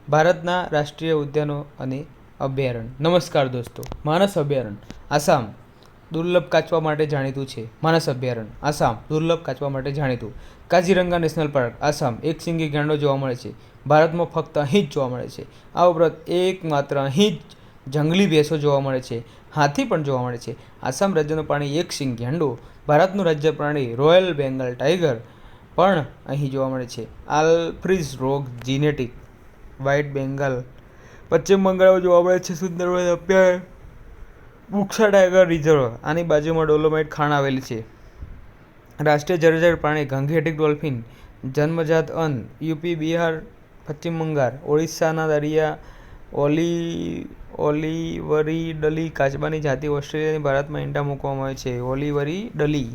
ભારતના રાષ્ટ્રીય ઉદ્યાનો અને અભયારણ્ય. નમસ્કાર દોસ્તો. માનસ અભયારણ્ય આસામ દુર્લભ કાચવા માટે જાણીતું છે. માનસ અભયારણ્ય આસામ દુર્લભ કાચવા માટે જાણીતું. કાઝીરંગા નેશનલ પાર્ક આસામ એકશિંગી ગાંડો જોવા મળે છે. ભારતમાં ફક્ત અહીં જ જોવા મળે છે. આ ઉપરાંત એકમાત્ર અહીં જ જંગલી ભેંસો જોવા મળે છે. હાથી પણ જોવા મળે છે. આસામ રાજ્યનું પ્રાણી એકશિંગ ગાંડો. ભારતનું રાજ્ય પ્રાણી રોયલ બેંગાલ ટાઈગર પણ અહીં જોવા મળે છે. આલ્ફ્રીઝ રોગ જીનેટિક વ્હાઇટ બેંગાલ પશ્ચિમ બંગાળમાં જોવા મળે છે. સુંદરવન અભયારણ્ય બુક્સા ટાઈગર રિઝર્વ આની બાજુમાં ડોલોમાઇટ ખાણ આવેલી છે. રાષ્ટ્રીય જળચર પ્રાણી ગંગેટિક ડોલ્ફિન જન્મજાત યુપી, બિહાર, પશ્ચિમ બંગાળ, ઓડિશાના દરિયા ઓલિવરીડલી કાચબાની જાતિ ઓસ્ટ્રેલિયાની ભારતમાં ઈંડા મૂકવામાં આવે છે. ઓલિવરીડલી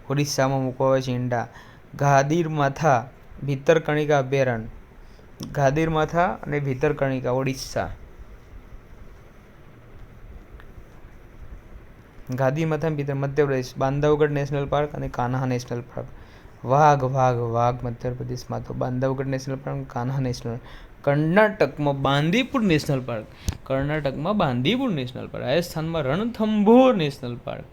ઓડિશામાં મૂકવામાં આવે છે ઈંડા. ગાદીરમાથા ભીતરકણિકા અભયારણ્ય ગાદીરમાથા અને ભીતરકણિકા ઓડિશા. ગાદીરમાથા મધ્યપ્રદેશ. બાંધવગઢ નેશનલ પાર્ક અને કાન્હા નેશનલ પાર્ક. વાઘ મધ્યપ્રદેશમાં તો Bandhavgarh national park, Kanha national. કર્ણાટકમાં બાંદીપુર નેશનલ પાર્ક. રાજસ્થાનમાં રણથંભોર નેશનલ પાર્ક.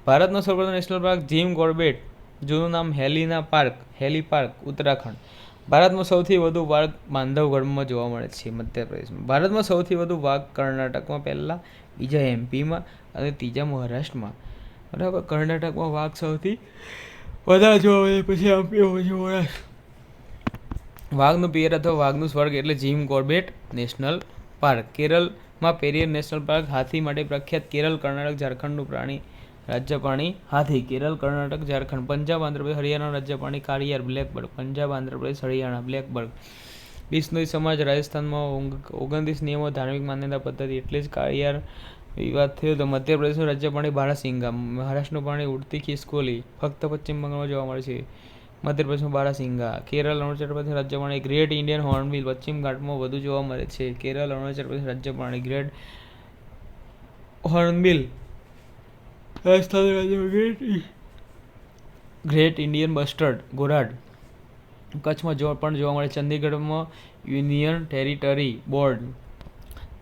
ભારતનો સર્વપ્રથમ નેશનલ પાર્ક જીમ કોર્બેટ, જૂનું નામ હેલી પાર્ક, ઉત્તરાખંડ. ભારતમાં સૌથી વધુ વાઘ બાંધવગઢમાં જોવા મળે છે, મધ્યપ્રદેશમાં. ભારતમાં સૌથી વધુ વાઘ કર્ણાટકમાં પહેલા, બીજા એમપીમાં અને ત્રીજા મહારાષ્ટ્રમાં. બરાબર. કર્ણાટકમાં વાઘ સૌથી વધારે જોવા મળે, પછી એમપીમાં મહારાષ્ટ્ર. વાઘનું પિયર અથવા વાઘનું સ્વર્ગ એટલે જીમ કોર્બેટ નેશનલ પાર્ક. કેરળમાં પેરિયર નેશનલ પાર્ક હાથી માટે પ્રખ્યાત. કેરળ, કર્ણાટક, ઝારખંડનું રાજ્ય પ્રાણી હાથી. કેરળ, કર્ણાટક, ઝારખંડ. પંજાબ, આંધ્રપ્રદેશ, હરિયાણાનું રાજ્ય પ્રાણી કાળિયાર બ્લેકબર્ડ. પંજાબ, આંધ્રપ્રદેશ, હરિયાણા બ્લેકબર્ડ. બિશ્નોઈ સમાજ. રાજસ્થાનમાં 29 નિયમો ધાર્મિક માન્યતા પદ્ધતિ એટલે જ કાળિયાર વિવાદ થયો હતો. મધ્યપ્રદેશનું રાજ્ય પ્રાણી બારાસિંગા. મહારાષ્ટ્રનું પ્રાણી ઉડતી ખિસકોલી ફક્ત પશ્ચિમ બંગાળમાં જોવા મળે છે. મધ્યપ્રદેશમાં બારાસિંગા. કેરળ, અરુણાચલ પ્રદેશ રાજ્ય પ્રાણી ગ્રેટ ઇન્ડિયન હોર્નબિલ પશ્ચિમ ઘાટમાં વધુ જોવા મળે છે. કેરળ, અરુણાચલ પ્રદેશ રાજ્ય પ્રાણી ગ્રેટ હોર્નબિલ. રાજસ્થાન રાજ્યમાં ગ્રેટ ઇન્ડિયન બસ્ટર્ડ ગોરાડ કચ્છમાં પણ જોવા મળે. ચંદીગઢમાં union territory board.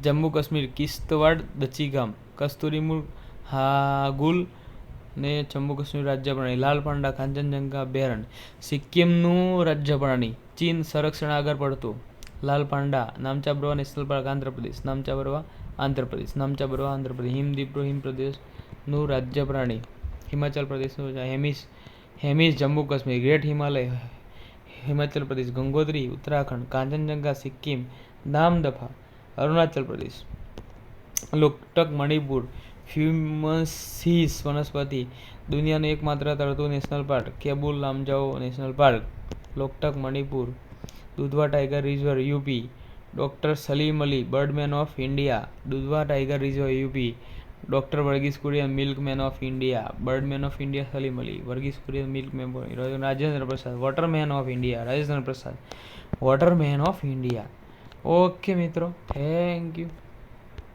Jammu Kashmir Kishtwar Dachigam. કસ્તુરીમૃગ હાગુલ ને જમ્મુ કાશ્મીર રાજ્ય પ્રાણી. લાલ પાંડા કાંચનજંગા અભયારણ્ય. સિક્કિમનું રાજ્ય પ્રાણી ચીન સંરક્ષણ આગળ પડતું. લાલ panda. Namcha Barwa national park Andhra Pradesh. Namcha Barwa Andhra Pradesh. હિમદીપડો હિમપ્રદેશનું રાજ્ય પ્રાણી. હિમાચલ પ્રદેશનું હેમિસ જમ્મુ કાશ્મીર. ગ્રેટ હિમાલય હિમાચલ પ્રદેશ. ગંગોત્રી ઉત્તરાખંડ. કાંચનજંગા સિક્કિમ. નામદફા અરુણાચલ પ્રદેશ. લોકટક મણિપુર. ફ્યુમસીસ વનસ્પતિ. દુનિયાનું એકમાત્ર તરતું national park. Keibul Lamjao national park. Loktak Manipur. Dudhwa tiger reserve UP. Doctor Salim Ali birdman of India. Dudhwa tiger reserve UP. Doctor Verghese Kurien milkman of India. Birdman of India Salim Ali. Verghese Kurien milkman. Rajendra Prasad waterman of India. Rajendra Prasad waterman of India. Okay મિત્રો, થેન્ક યુ.